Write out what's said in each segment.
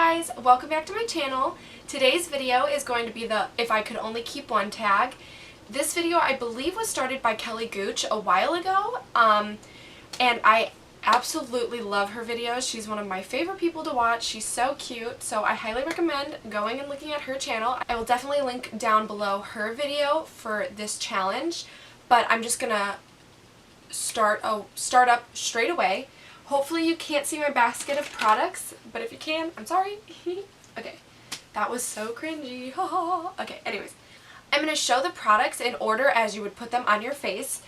guys, welcome back to my channel. Today's video is going to be the if I could only keep one tag. This video I believe was started by Kelly Gooch a while ago, and I absolutely love her videos. She's one of my favorite people to watch. She's so cute, so I highly recommend going and looking at her channel. I will definitely link down below her video for this challenge, but I'm just gonna start up straight away. Hopefully you can't see my basket of products, but if you can, I'm sorry. Okay, that was so cringy. Okay, anyways. I'm going to show the products in order as you would put them on your face,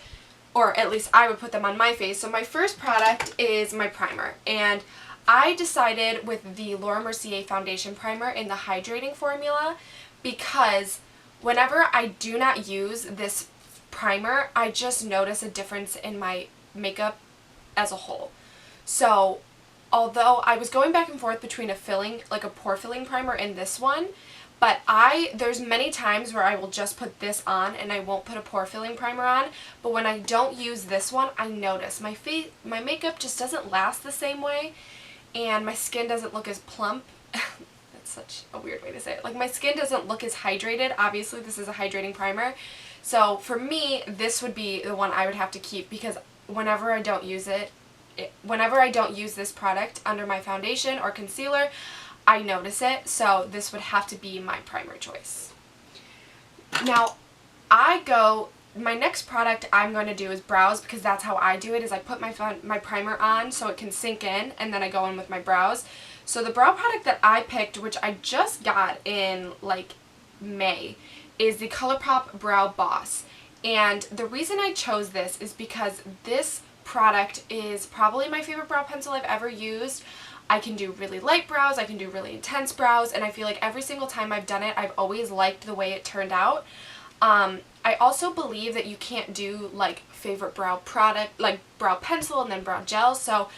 or at least I would put them on my face. So my first product is my primer, and I decided with the Laura Mercier foundation primer in the hydrating formula because whenever I do not use this primer, I just notice a difference in my makeup as a whole. So, although I was going back and forth between a pore filling primer and this one, but there's many times where I will just put this on and I won't put a pore filling primer on, but when I don't use this one, I notice my makeup just doesn't last the same way, and my skin doesn't look as plump. That's such a weird way to say it. Like, my skin doesn't look as hydrated. Obviously, this is a hydrating primer. So, for me, this would be the one I would have to keep because whenever I don't use this product under my foundation or concealer, I notice it, so this would have to be my primer choice. Now, my next product I'm going to do is brows, because that's how I do it, is I put my primer on so it can sink in, and then I go in with my brows. So the brow product that I picked, which I just got in like May, is the Colourpop Brow Boss. And the reason I chose this is because this product is probably my favorite brow pencil I've ever used. I can do really light brows, I can do really intense brows, and I feel like every single time I've done it, I've always liked the way it turned out. I also believe that you can't do like favorite brow product, like brow pencil and then brow gel, so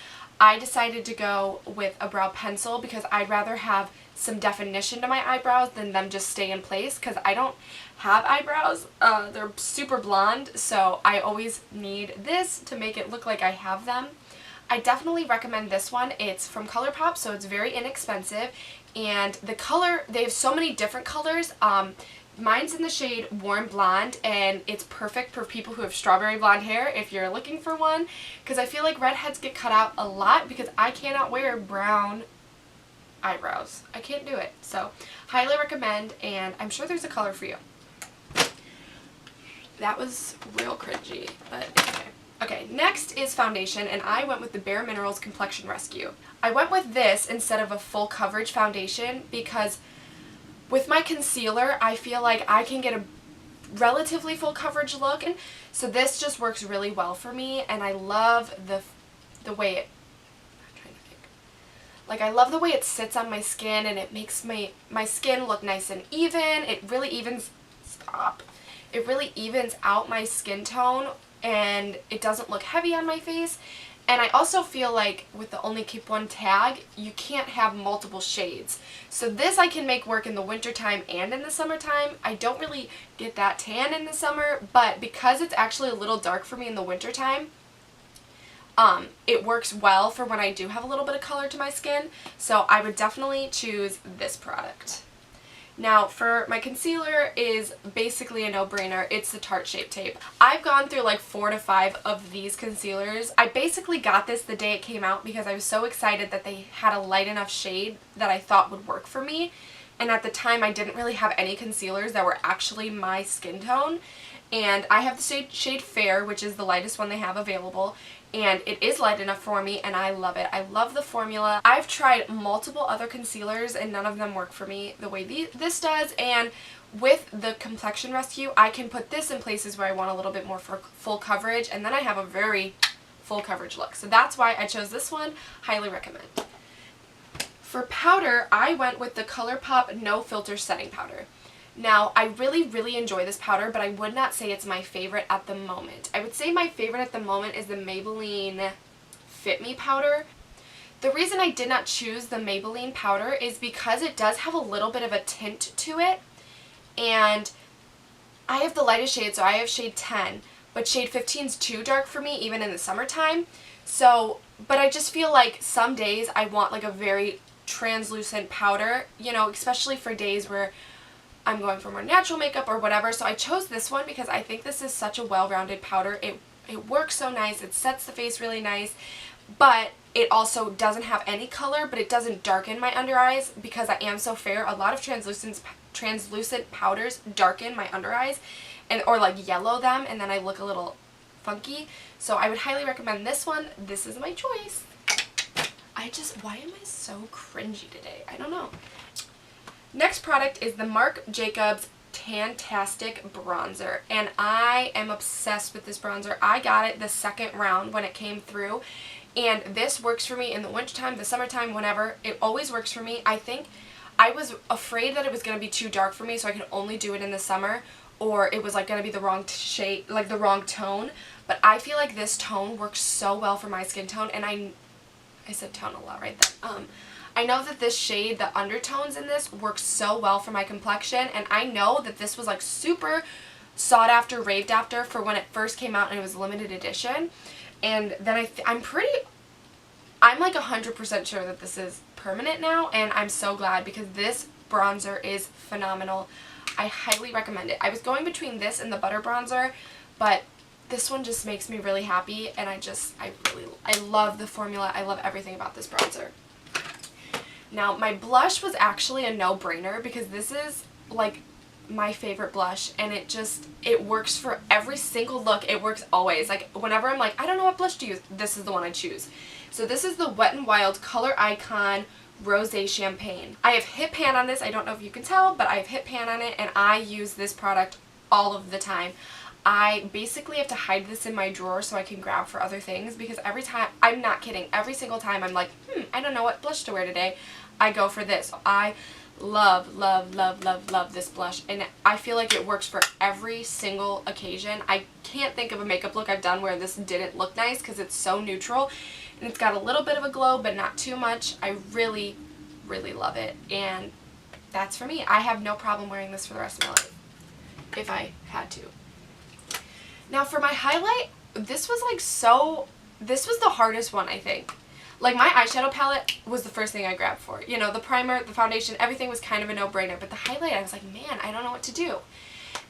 I decided to go with a brow pencil because I'd rather have some definition to my eyebrows than them just stay in place, because I don't have eyebrows. They're super blonde, so I always need this to make it look like I have them. I definitely recommend this one. It's from Colourpop, so it's very inexpensive, and the color, they have so many different colors. Mine's in the shade Warm Blonde, and it's perfect for people who have strawberry blonde hair if you're looking for one, because I feel like redheads get cut out a lot because I cannot wear brown eyebrows. I can't do it. So highly recommend, and I'm sure there's a color for you. That was real cringy, but it's okay. Okay, next is foundation, and I went with the Bare Minerals Complexion Rescue. I went with this instead of a full coverage foundation because with my concealer, I feel like I can get a relatively full coverage look, and so this just works really well for me, and I love the way it, I'm trying to think. Like, I love the way it sits on my skin, and it makes my skin look nice and even. It really evens out my skin tone, and it doesn't look heavy on my face. And I also feel like with the only keep one tag, you can't have multiple shades. So this I can make work in the wintertime and in the summertime. I don't really get that tan in the summer, but because it's actually a little dark for me in the wintertime, it works well for when I do have a little bit of color to my skin. So I would definitely choose this product. Now, for my concealer is basically a no-brainer. It's the Tarte Shape Tape. I've gone through like 4 to 5 of these concealers. I basically got this the day it came out because I was so excited that they had a light enough shade that I thought would work for me. And at the time, I didn't really have any concealers that were actually my skin tone. And I have the shade Fair, which is the lightest one they have available. And it is light enough for me, and I love it. I love the formula. I've tried multiple other concealers, and none of them work for me the way this does. And with the Complexion Rescue, I can put this in places where I want a little bit more for full coverage, and then I have a very full coverage look. So that's why I chose this one. Highly recommend. For powder, I went with the Colourpop No Filter Setting Powder. Now, I really, really enjoy this powder, but I would not say it's my favorite at the moment. I would say my favorite at the moment is the Maybelline Fit Me powder. The reason I did not choose the Maybelline powder is because it does have a little bit of a tint to it, and I have the lightest shade, so I have shade 10, but shade 15 is too dark for me even in the summertime. So, but I just feel like some days I want like a very translucent powder, you know, especially for days where I'm going for more natural makeup or whatever. So I chose this one because I think this is such a well-rounded powder. It works so nice. It sets the face really nice, but it also doesn't have any color, but it doesn't darken my under eyes because I am so fair. A lot of translucent powders darken my under eyes or like yellow them, and then I look a little funky. So I would highly recommend this one. This is my choice. Why am I so cringy today? I don't know. Next product is the Marc Jacobs Tan-tastic bronzer, and I am obsessed with this bronzer. I got it the second round when it came through, and this works for me in the wintertime, the summertime, whenever. It always works for me. I think I was afraid that it was going to be too dark for me, so I could only do it in the summer, or it was like going to be the wrong shade, like the wrong tone, but I feel like this tone works so well for my skin tone, and I said tone a lot right then. I know that this shade, the undertones in this, works so well for my complexion, and I know that this was like super sought after, raved after for when it first came out and it was limited edition. And then I'm like 100% sure that this is permanent now, and I'm so glad because this bronzer is phenomenal. I highly recommend it. I was going between this and the butter bronzer, but this one just makes me really happy, and I love the formula. I love everything about this bronzer. Now, my blush was actually a no-brainer because this is like my favorite blush, and it works for every single look. It works always. Like whenever I'm like, I don't know what blush to use, this is the one I choose. So this is the Wet n Wild Color Icon Rosé Champagne. I have hit pan on this. I don't know if you can tell, but I have hit pan on it, and I use this product all of the time. I basically have to hide this in my drawer so I can grab for other things because every time, I'm not kidding, every single time I'm like, I don't know what blush to wear today, I go for this. I love, love, love, love, love this blush, and I feel like it works for every single occasion. I can't think of a makeup look I've done where this didn't look nice because it's so neutral, and it's got a little bit of a glow but not too much. I really, really love it, and that's for me. I have no problem wearing this for the rest of my life if I had to. Now for my highlight, this was the hardest one, I think. Like my eyeshadow palette was the first thing I grabbed for. You know, the primer, the foundation, everything was kind of a no-brainer, but the highlight, I was like, man, I don't know what to do.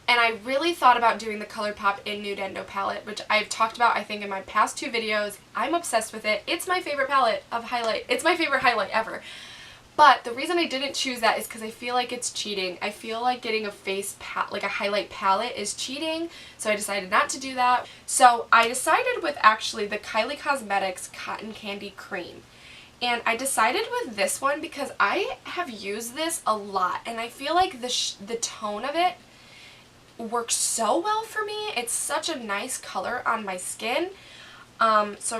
And I really thought about doing the Colourpop in Nude Endo palette, which I've talked about, I think, in my past 2 videos. I'm obsessed with it. It's my favorite palette of highlight. It's my favorite highlight ever. But the reason I didn't choose that is because I feel like it's cheating. I feel like getting a like a highlight palette is cheating, so I decided not to do that. So I decided with actually the Kylie Cosmetics Cotton Candy Cream. And I decided with this one because I have used this a lot, and I feel like the tone of it works so well for me. It's such a nice color on my skin. So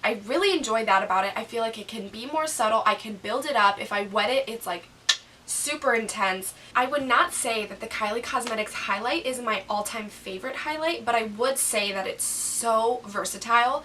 I really enjoy that about it. I feel like it can be more subtle. I can build it up. If I wet it, it's like super intense. I would not say that the Kylie Cosmetics highlight is my all-time favorite highlight, but I would say that it's so versatile.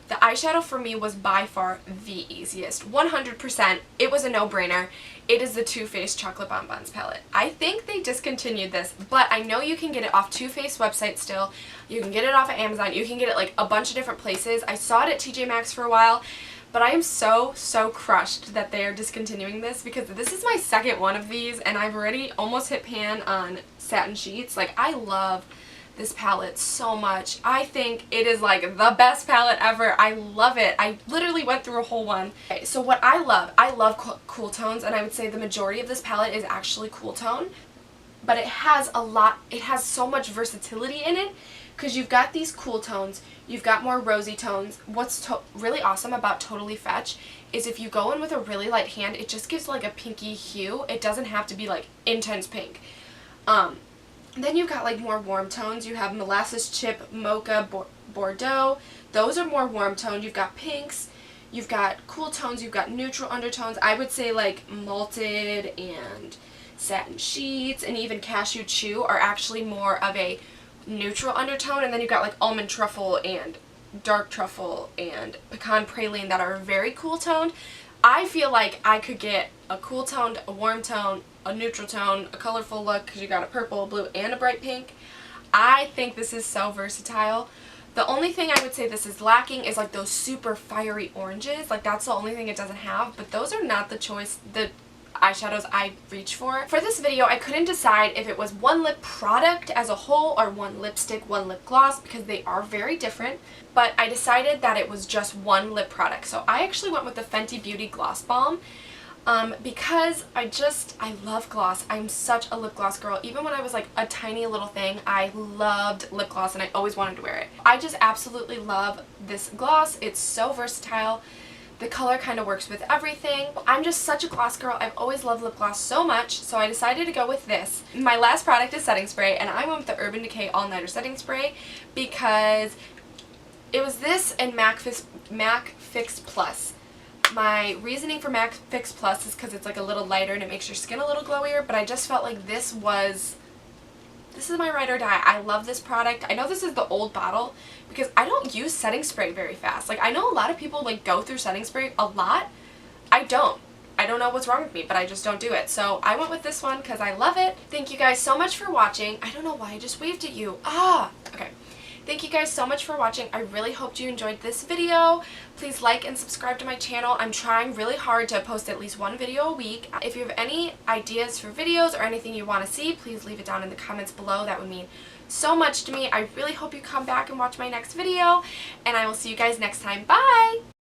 The eyeshadow for me was by far the easiest. 100%. It was a no-brainer. It is the Too Faced Chocolate Bonbons palette. I think they discontinued this, but I know you can get it off Too Faced website still. You can get it off of Amazon. You can get it like a bunch of different places. I saw it at TJ Maxx for a while, but I am so crushed that they are discontinuing this because this is my second one of these, and I've already almost hit pan on satin sheets. Like, I love this palette so much. I think it is like the best palette ever. I love it. I literally went through a whole one. Okay, so what I love cool tones, and I would say the majority of this palette is actually cool tone, but it has so much versatility in it because you've got these cool tones, you've got more rosy tones. What's really awesome about Totally Fetch is if you go in with a really light hand, it just gives like a pinky hue. It doesn't have to be like intense pink. Then you've got like more warm tones. You have Molasses Chip, Mocha, Bordeaux. Those are more warm toned. You've got pinks. You've got cool tones. You've got neutral undertones. I would say like Malted and Satin Sheets and even Cashew Chew are actually more of a neutral undertone. And then you've got like Almond Truffle and Dark Truffle and Pecan Praline that are very cool toned. I feel like I could get a cool toned, a warm tone, a neutral tone, a colorful look because you got a purple, blue, and a bright pink. I think this is so versatile. The only thing I would say this is lacking is like those super fiery oranges. Like that's the only thing it doesn't have, but those are not the eyeshadows I reach for. For this video, I couldn't decide if it was one lip product as a whole or one lipstick, one lip gloss, because they are very different, but I decided that it was just one lip product. So I actually went with the Fenty Beauty Gloss Balm. Because I love gloss. I'm such a lip gloss girl. Even when I was like a tiny little thing, I loved lip gloss and I always wanted to wear it. I just absolutely love this gloss. It's so versatile. The color kind of works with everything. I'm just such a gloss girl. I've always loved lip gloss so much, so I decided to go with this. My last product is setting spray, and I went with the Urban Decay All Nighter setting spray because it was this and MAC Fix Plus. My reasoning for MAC Fix Plus is because it's like a little lighter and it makes your skin a little glowier, but I just felt like this is my ride or die. I love this product. I know this is the old bottle because I don't use setting spray very fast. Like I know a lot of people like go through setting spray a lot. I don't. I don't know what's wrong with me, but I just don't do it. So I went with this one because I love it. Thank you guys so much for watching. I don't know why I just waved at you. Okay. Thank you guys so much for watching. I really hoped you enjoyed this video. Please like and subscribe to my channel. I'm trying really hard to post at least one video a week. If you have any ideas for videos or anything you want to see, please leave it down in the comments below. That would mean so much to me. I really hope you come back and watch my next video, and I will see you guys next time. Bye!